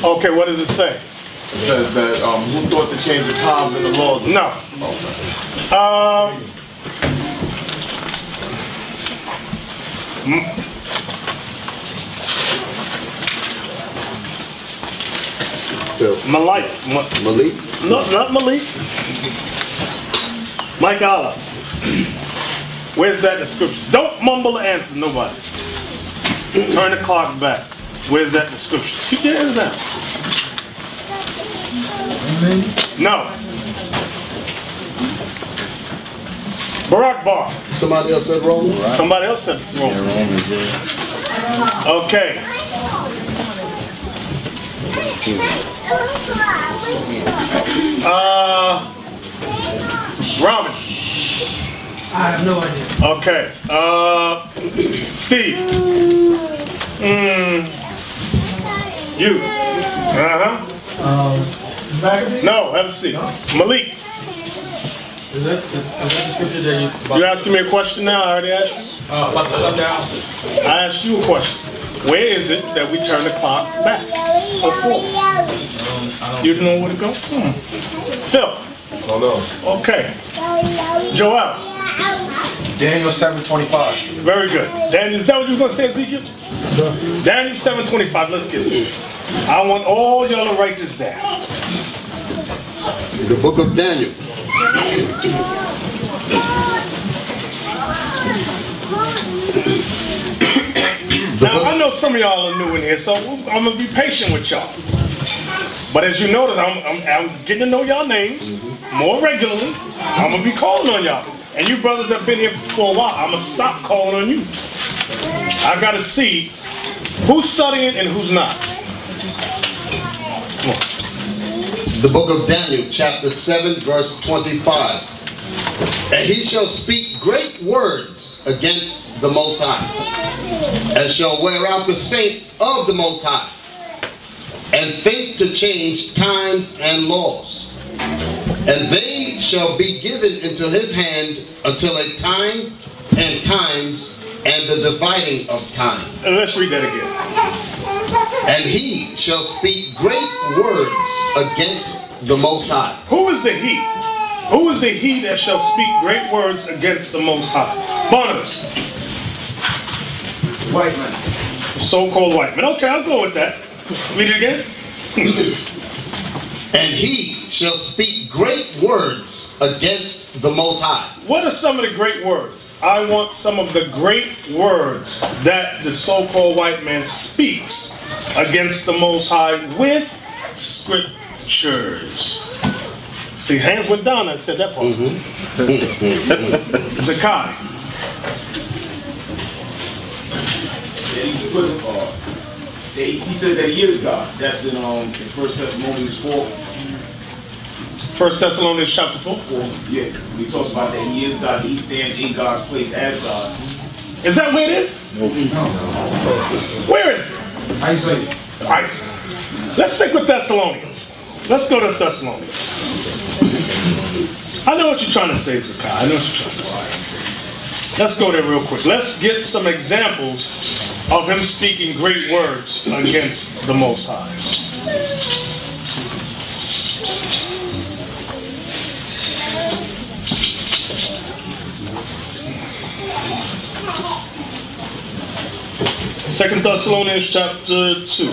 Okay, what does it say? It says that who thought to change the times and the laws? No. Malik. Malik? No, not Malik. Mike Allah. Where's that description? Don't mumble the answer, nobody. Turn the clock back. Where's that description? Keep your hands down. No. Barack Bar. Somebody else said Romans? Somebody else said Romans. Okay. Ramen. I have no idea. Okay. Steve. You. No, have a seat. Malik. Is that the scripture that You asking me a question now? I already asked you. About the sundown? I asked you a question. Where is it that we turn the clock back or forward? You don't know where to go? Phil. Oh no. Okay. Joel. Daniel 7:25. Very good. Daniel, is that what you were going to say, Ezekiel? Daniel 7:25. Let's get it. I want all y'all to write this down. The book of Daniel. Now, I know some of y'all are new in here, so I'm going to be patient with y'all. But as you notice, I'm getting to know y'all names more regularly. I'm going to be calling on y'all. And you brothers that have been here for a while, I'm going to stop calling on you. I got to see who's studying and who's not. Come on. The book of Daniel, chapter 7, verse 25. And he shall speak great words against the Most High, and shall wear out the saints of the Most High, and think to change times and laws. And they shall be given into his hand until a time and times and the dividing of time. And let's read that again. And he shall speak great words against the Most High. Who is the he? Who is the he that shall speak great words against the Most High? Barnabas. White man. So-called white man. Okay, I'll go with that. Read it again. And he shall speak great words against the Most High. What are some of the great words? I want some of the great words that the so-called white man speaks against the Most High with scriptures. See, hands went down. I said that part. Zakai. He says that he is God. That's in 1 Thessalonians 4. 1 Thessalonians chapter 4. Yeah, he talks about that he is God. He stands in God's place as God. Is that where it is? No. Where is it? Isaiah. Isaiah. Let's stick with Thessalonians. Let's go to Thessalonians. I know what you're trying to say, Zakai. I know what you're trying to say. Let's go there real quick. Let's get some examples of him speaking great words against the Most High. Second Thessalonians chapter 2.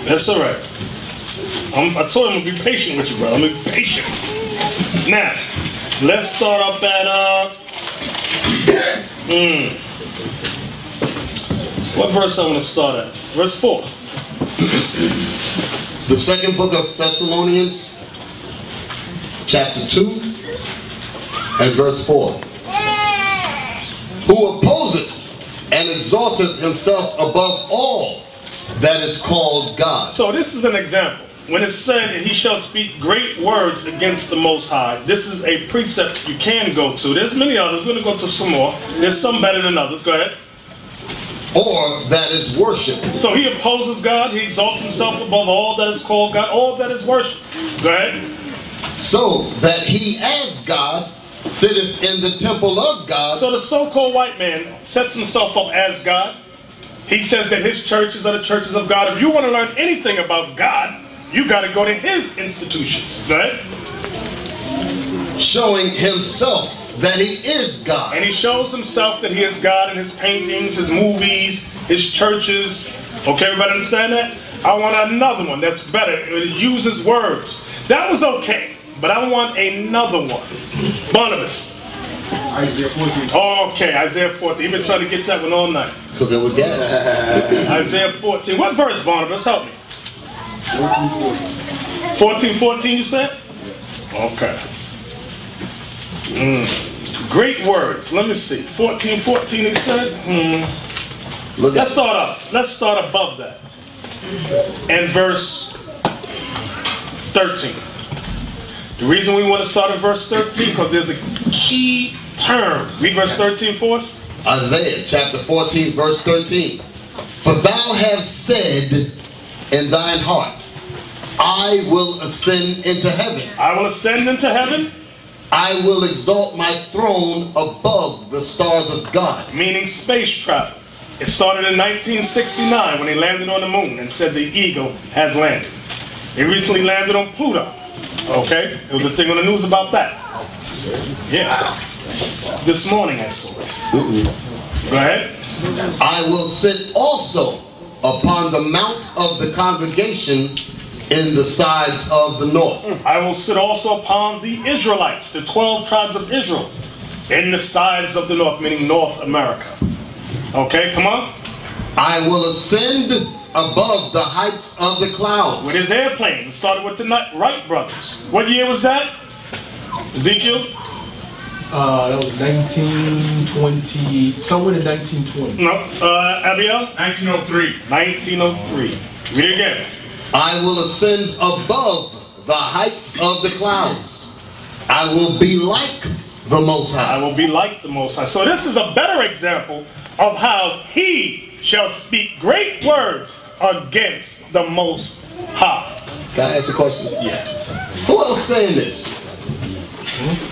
That's all right. I told him to be patient with you, brother. I'm going to be patient. Now, let's start up at, what verse I'm going to start at? Verse 4. The second book of Thessalonians, chapter 2, and verse 4. Who opposes and exalteth himself above all that is called God. So this is an example. When it said that he shall speak great words against the Most High, this is a precept you can go to. There's many others. We're going to go to some more. There's some better than others. Go ahead. Or that is worship. So he opposes God. He exalts himself above all that is called God. All that is worship. Go ahead. So that he as God sitteth in the temple of God. So the so-called white man sets himself up as God. He says that his churches are the churches of God. If you want to learn anything about God, you got to go to his institutions. Go ahead. Showing himself that he is God. And he shows himself that he is God in his paintings, his movies, his churches. Okay, everybody understand that? I want another one that's better. It uses words. That was okay, but I want another one. Barnabas. Isaiah 14. Okay, Isaiah 14. You've been trying to get that one all night. Cooking with gas. Isaiah 14. What verse, Barnabas? Help me. 14:14 you said? Okay. Great words. Let me see. 14:14 he said? Let's start up. Let's start above that. And verse 13. The reason we want to start at verse 13 because there's a key term. Read verse 13 for us. Isaiah chapter 14 verse 13. For thou hast said in thine heart, I will ascend into heaven. I will ascend into heaven. I will exalt my throne above the stars of God. Meaning space travel. It started in 1969 when he landed on the moon and said the eagle has landed. He recently landed on Pluto. Okay? There was a thing on the news about that. Yeah. This morning I saw it. Go ahead. I will sit also upon the mount of the congregation in the sides of the north. I will sit also upon the Israelites, the 12 tribes of Israel, in the sides of the north, meaning North America. Okay, come on. I will ascend above the heights of the clouds. With his airplanes. It started with the Wright brothers. What year was that? Ezekiel? That was 1920, somewhere in 1920. No. Abiel? 1903. 1903. Read it again. I will ascend above the heights of the clouds. I will be like the Most High. I will be like the Most High. So this is a better example of how he shall speak great words against the Most High. Can I ask a question? Yeah. Who else saying this?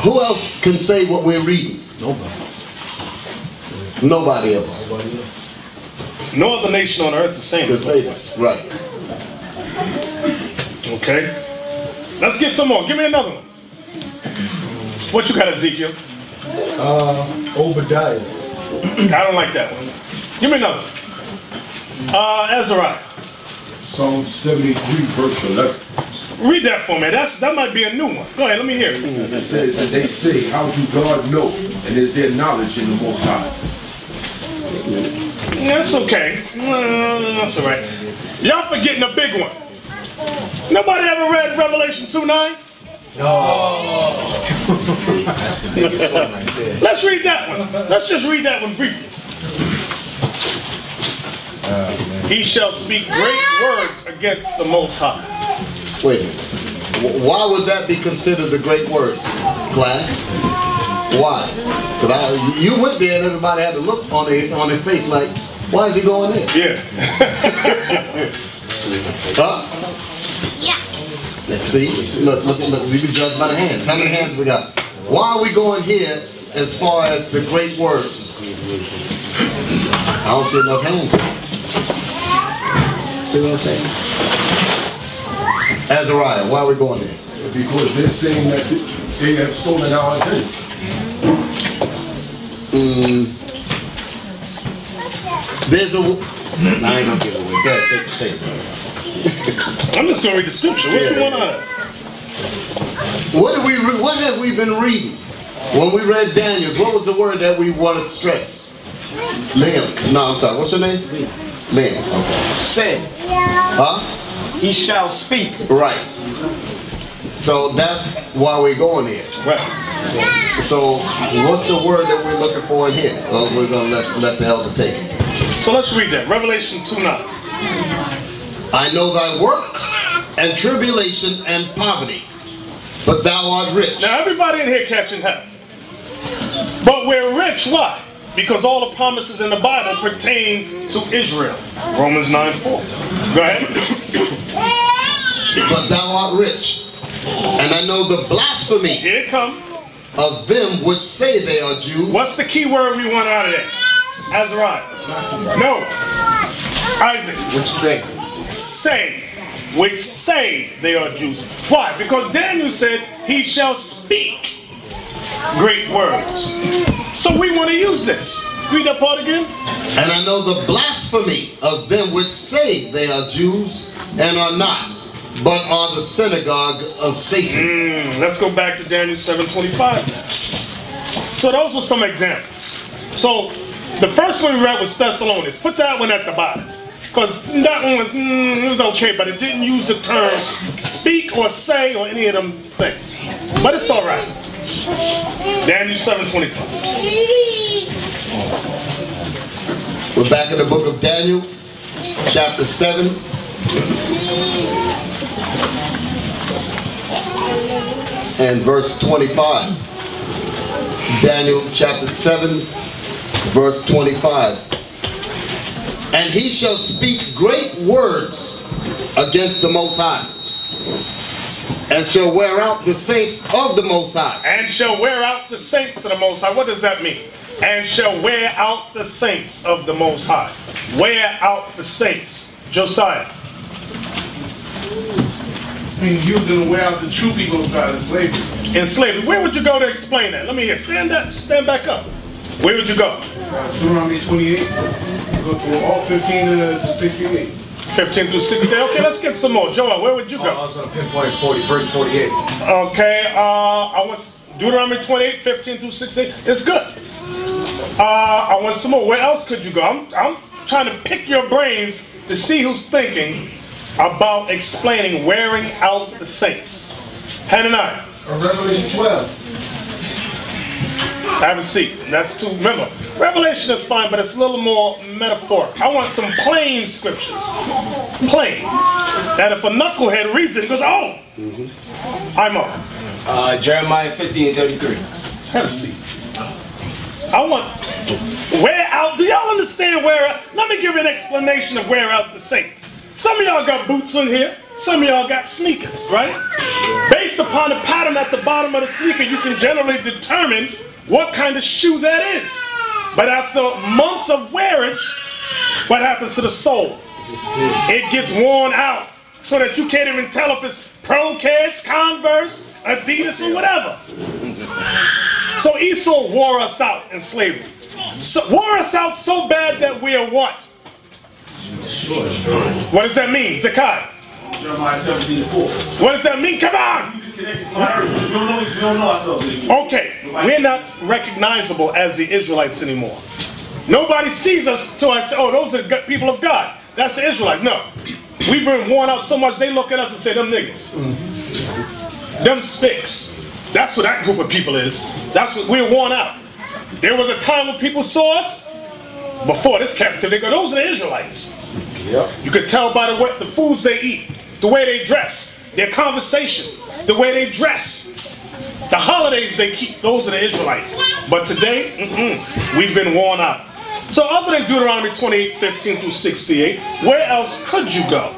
Who else can say what we're reading? Nobody else No other nation on earth is saying can this. say this. Right. Okay. Let's get some more. Give me another one. What you got, Ezekiel? Obadiah. I don't like that one. Give me another. Azariah. Psalm 73, verse 11. Read that for me. That might be a new one. Go ahead, let me hear it. It says that they say, how do God know? And is there knowledge in the Most High? That's okay. That's all right. Y'all forgetting a big one. Nobody ever read Revelation 2:9? That's the biggest one right there. Let's read that one. Let's just read that one briefly. He shall speak great words against the Most High. Wait a minute. Why would that be considered the great words, class? Why? Because you would be, and everybody had to look on their face like, why is he going there? Yeah. Huh? Yeah. Let's see. Look. We be judged by the hands. How many hands we got? Why are we going here as far as the great words? I don't see enough hands. See what I'm saying? Azariah, why are we going there? Because they're saying that they have stolen our identity. There's a... I ain't gonna give it away. Go ahead, take it. I'm just going to read the scripture. What you want on it? What have we been reading? When we read Daniel, what was the word that we wanted to stress? Liam. No, I'm sorry. What's your name? Liam. Okay. Said, Huh? he shall speak. Right. So that's why we're going here. Right. So what's the word that we're looking for in here? We're going to let the elder take it. So let's read that. Revelation 2:9. I know thy works and tribulation and poverty, but thou art rich. Now everybody in here catching hell. But we're rich, why? Because all the promises in the Bible pertain to Israel. Romans 9:4. Go ahead. But thou art rich. And I know the blasphemy Here it come. of them which say they are Jews. What's the key word we want out of that? Azariah. No. Isaac. What you say? Say. Which say they are Jews. Why? Because Daniel said he shall speak great words. So we want to use this. Read that part again. And I know the blasphemy of them which say they are Jews and are not, but are the synagogue of Satan. Let's go back to Daniel 7:25 now. So those were some examples. So the first one we read was Thessalonians. Put that one at the bottom. Because that one was, it was okay, but it didn't use the term speak or say or any of them things. But it's all right. Daniel 7:25. We're back in the book of Daniel, chapter 7. And verse 25. Daniel chapter 7, verse 25. And he shall speak great words against the Most High, and shall wear out the saints of the Most High. And shall wear out the saints of the Most High. What does that mean? And shall wear out the saints of the Most High. Wear out the saints. Josiah. I mean, you was going to wear out the true people of God in slavery. In slavery. Where would you go to explain that? Let me hear. Stand up. Stand back up. Where would you go? Deuteronomy 28. Go through all 15 to 68. 15 through 16. Okay, let's get some more. Joel, where would you I go? was going to pinpoint verse 48. Okay, I want Deuteronomy 28, 15 through 16. It's good. I want some more. Where else could you go? I'm trying to pick your brains to see who's thinking about explaining wearing out the saints. Hananiah. Revelation 12. Have a seat. That's too. Remember, Revelation is fine, but it's a little more metaphoric. I want some plain scriptures. Plain. That if a knucklehead reads it, he goes, oh, I'm on. Jeremiah 50 and 33. Have a seat. I want wear out. Do y'all understand wear out? Let me give you an explanation of wear out the saints. Some of y'all got boots in here. Some of y'all got sneakers, right? Based upon the pattern at the bottom of the sneaker, you can generally determine what kind of shoe that is. But after months of wearage, what happens to the sole? It gets worn out so that you can't even tell if it's Pro-Keds, Converse, Adidas, or whatever. So Esau wore us out in slavery. So, wore us out so bad that we are what? What does that mean, Zakai? Jeremiah 17:4. What does that mean? Come on! We disconnected from our heritage. We don't know ourselves anymore. Okay, we're not recognizable as the Israelites anymore. Nobody sees us till I say, oh, those are people of God. That's the Israelites. No. We've been worn out so much, they look at us and say, them niggas. Them sticks. That's what that group of people is. That's what we're worn out. There was a time when people saw us, before this captivity, they go, those are the Israelites. Yep. You could tell by the foods they eat, the way they dress, their conversation, the way they dress, the holidays they keep. Those are the Israelites. But today, we've been worn out. So other than Deuteronomy 28, 15 through 68, where else could you go?